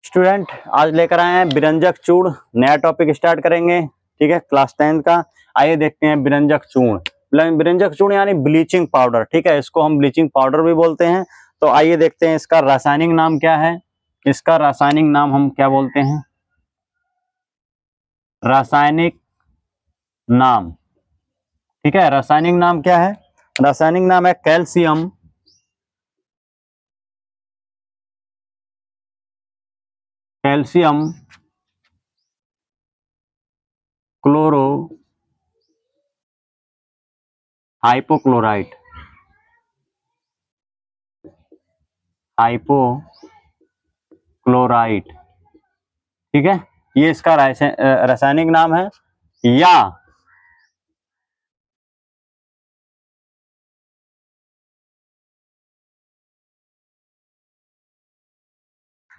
Student आज लेकर आए हैं बिरंजक चूर्ण, नया टॉपिक स्टार्ट करेंगे। ठीक है, क्लास 10 का। आइए देखते हैं बिरंजक चूर्ण। बिरंजक चूर्ण यानी ब्लीचिंग पाउडर। ठीक है, इसको हम ब्लीचिंग पाउडर भी बोलते हैं। तो आइए देखते हैं इसका रासायनिक नाम क्या है। इसका रासायनिक नाम हम क्या बोलते हैं? रासायनिक नाम। ठीक है, रासायनिक नाम क्या है? रासायनिक नाम है कैल्शियम क्लोरो हाइपोक्लोराइट। ठीक है, ये इसका रासायनिक नाम है। या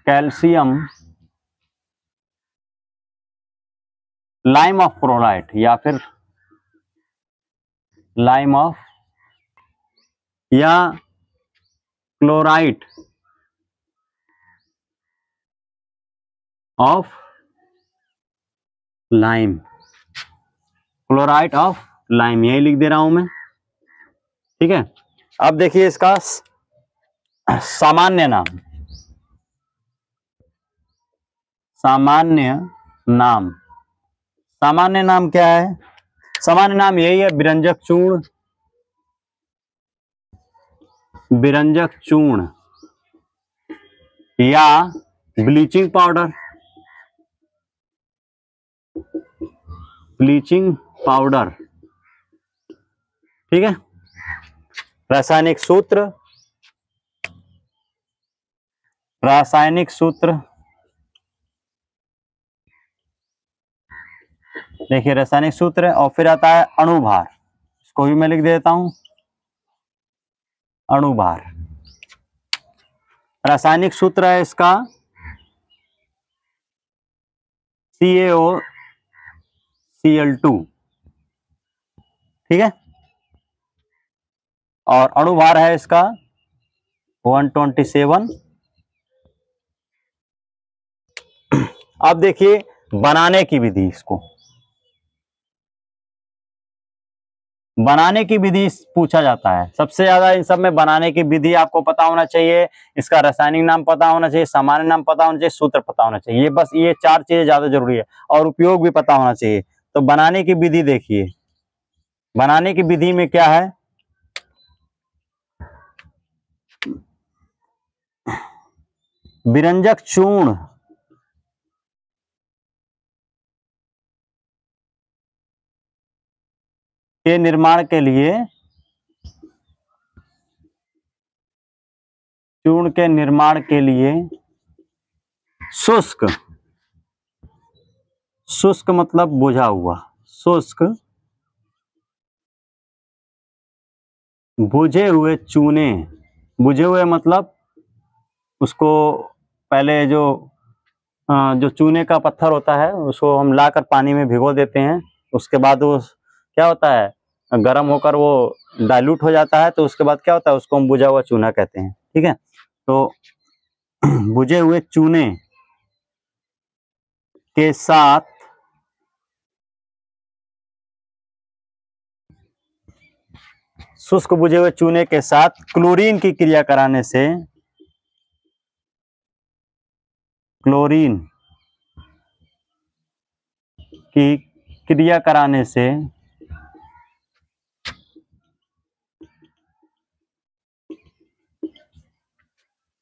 कैल्शियम लाइम ऑफ क्लोराइड, या फिर लाइम ऑफ या chloride of lime. Chloride of lime, यही लिख दे रहा हूं मैं। ठीक है, अब देखिए इसका सामान्य नाम। सामान्य नाम, सामान्य नाम क्या है? सामान्य नाम यही है, बिरंजक चूर्ण। बिरंजक चूर्ण या ब्लीचिंग पाउडर। Bleaching powder. ठीक है, रासायनिक सूत्र। रासायनिक सूत्र देखिए, रासायनिक सूत्र और फिर आता है अणुभार। इसको भी मैं लिख देता हूं, अणुभार। रासायनिक सूत्र है इसका CaOCl2। ठीक है, और अणुभार है इसका 127। अब देखिए बनाने की विधि। इसको बनाने की विधि पूछा जाता है सबसे ज्यादा। इन सब में बनाने की विधि आपको पता होना चाहिए, इसका रासायनिक नाम पता होना चाहिए, सामान्य नाम पता होना चाहिए, सूत्र पता होना चाहिए। बस ये 4 चीजें ज्यादा जरूरी है, और उपयोग भी पता होना चाहिए। तो बनाने की विधि देखिए, बनाने की विधि में क्या है? बिरंजक चूर्ण के निर्माण के लिए, चूर्ण के निर्माण के लिए शुष्क, शुष्क मतलब बुझा हुआ, शुष्क बुझे हुए चूने। बुझे हुए मतलब उसको पहले जो चूने का पत्थर होता है उसको हम लाकर पानी में भिगो देते हैं। उसके बाद वो क्या होता है, गर्म होकर वो डाइल्यूट हो जाता है। तो उसके बाद क्या होता है, उसको हम बुझा हुआ चूना कहते हैं। ठीक है, तो बुझे हुए चूने के साथ शुष्क बुझे हुए चूने के साथ क्लोरीन की क्रिया कराने से, क्लोरीन की क्रिया कराने से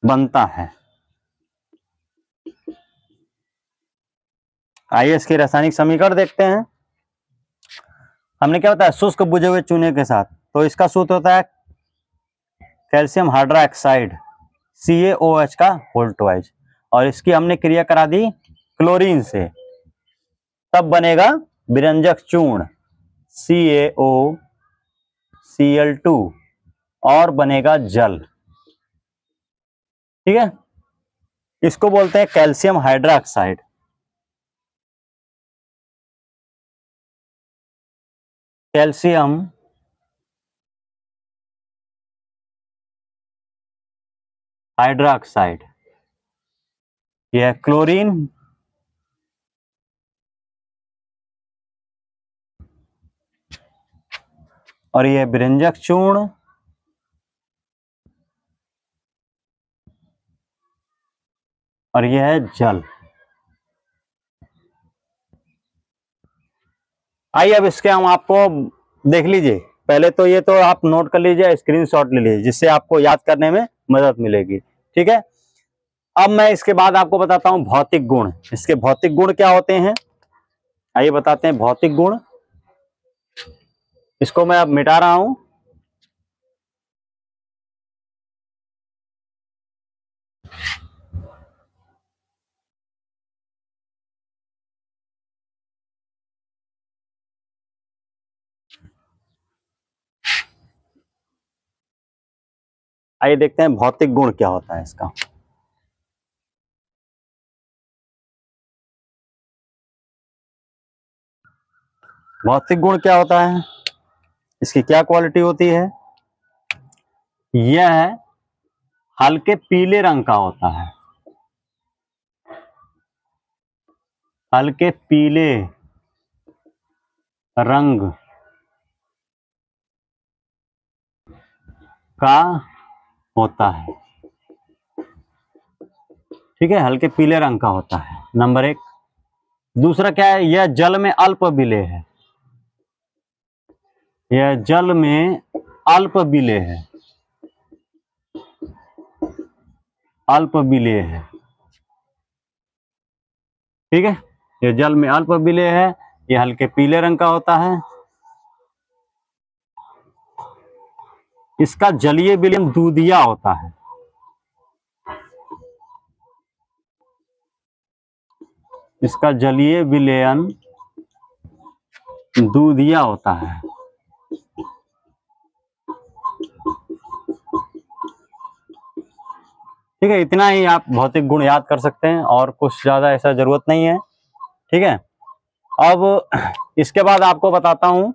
बनता है। आइए इसके रासायनिक समीकरण देखते हैं। हमने क्या होता है, शुष्क बुझे हुए चूने के साथ, तो इसका सूत्र होता है कैल्शियम हाइड्रोक्साइड CaOH का होल ट्वाइस, और इसकी हमने क्रिया करा दी क्लोरीन से, तब बनेगा बिरंजक चूर्ण CaOCl2 और बनेगा जल। ठीक है, इसको बोलते हैं कैल्शियम हाइड्रोक्साइड। Calcium hydroxide. ये है क्लोरीन, और ये है विरंजक चूर्ण, और ये है जल। आइए अब इसके हम आपको देख लीजिए। पहले तो ये तो आप नोट कर लीजिए, स्क्रीनशॉट ले लीजिए, जिससे आपको याद करने में मदद मिलेगी। ठीक है, अब मैं इसके बाद आपको बताता हूं भौतिक गुण। इसके भौतिक गुण क्या होते हैं, आइए बताते हैं भौतिक गुण। इसको मैं अब मिटा रहा हूं। आइए देखते हैं भौतिक गुण क्या होता है इसका। भौतिक गुण क्या होता है, इसकी क्या क्वालिटी होती है, यह हल्के पीले रंग का होता है, हल्के पीले रंग का होता है। ठीक है, हल्के पीले रंग का होता है, नंबर एक। दूसरा क्या है, यह जल में अल्प विलेय है, यह जल में अल्प विलेय है, अल्प विलेय है। ठीक है, यह जल में अल्प विलेय है, यह हल्के पीले रंग का होता है। इसका जलीय विलयन दूधिया होता है, इसका जलीय विलयन दूधिया होता है। ठीक है, इतना ही आप भौतिक गुण याद कर सकते हैं, और कुछ ज्यादा ऐसा जरूरत नहीं है। ठीक है, अब इसके बाद आपको बताता हूं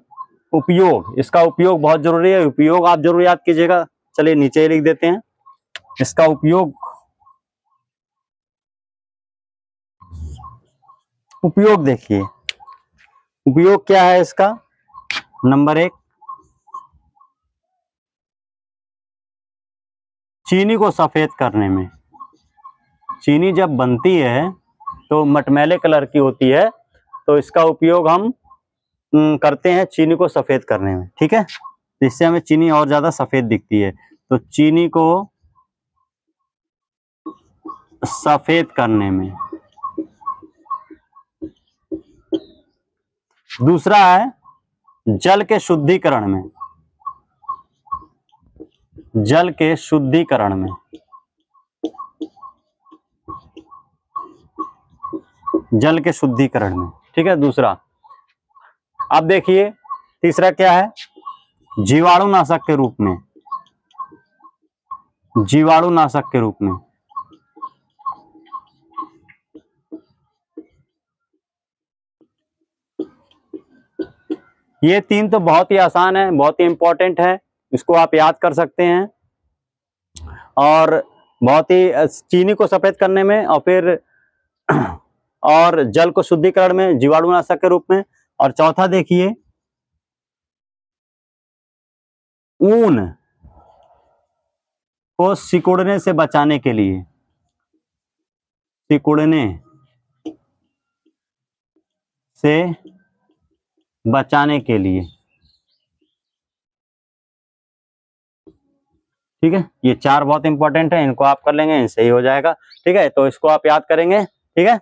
उपयोग। इसका उपयोग बहुत जरूरी है, उपयोग आप जरूर याद कीजिएगा। चलिए नीचे ही लिख देते हैं इसका उपयोग। उपयोग देखिए, उपयोग क्या है इसका, नंबर एक, चीनी को सफेद करने में। चीनी जब बनती है तो मटमैले कलर की होती है, तो इसका उपयोग हम करते हैं चीनी को सफेद करने में। ठीक है, जिससे हमें चीनी और ज्यादा सफेद दिखती है, तो चीनी को सफेद करने में। दूसरा है जल के शुद्धिकरण में, जल के शुद्धिकरण में, जल के शुद्धिकरण में। ठीक है, दूसरा। अब देखिए तीसरा क्या है, जीवाणुनाशक के रूप में, जीवाणुनाशक के रूप में। ये तीन तो बहुत ही आसान है, बहुत ही इंपॉर्टेंट है, इसको आप याद कर सकते हैं। और बहुत ही चीनी को सफेद करने में, और फिर और जल को शुद्धिकरण में, जीवाणुनाशक के रूप में। और चौथा देखिए, ऊन को सिकुड़ने से बचाने के लिए, सिकुड़ने से बचाने के लिए। ठीक है, ये चार बहुत इंपॉर्टेंट है, इनको आप कर लेंगे, इनसे ही हो जाएगा। ठीक है, तो इसको आप याद करेंगे। ठीक है,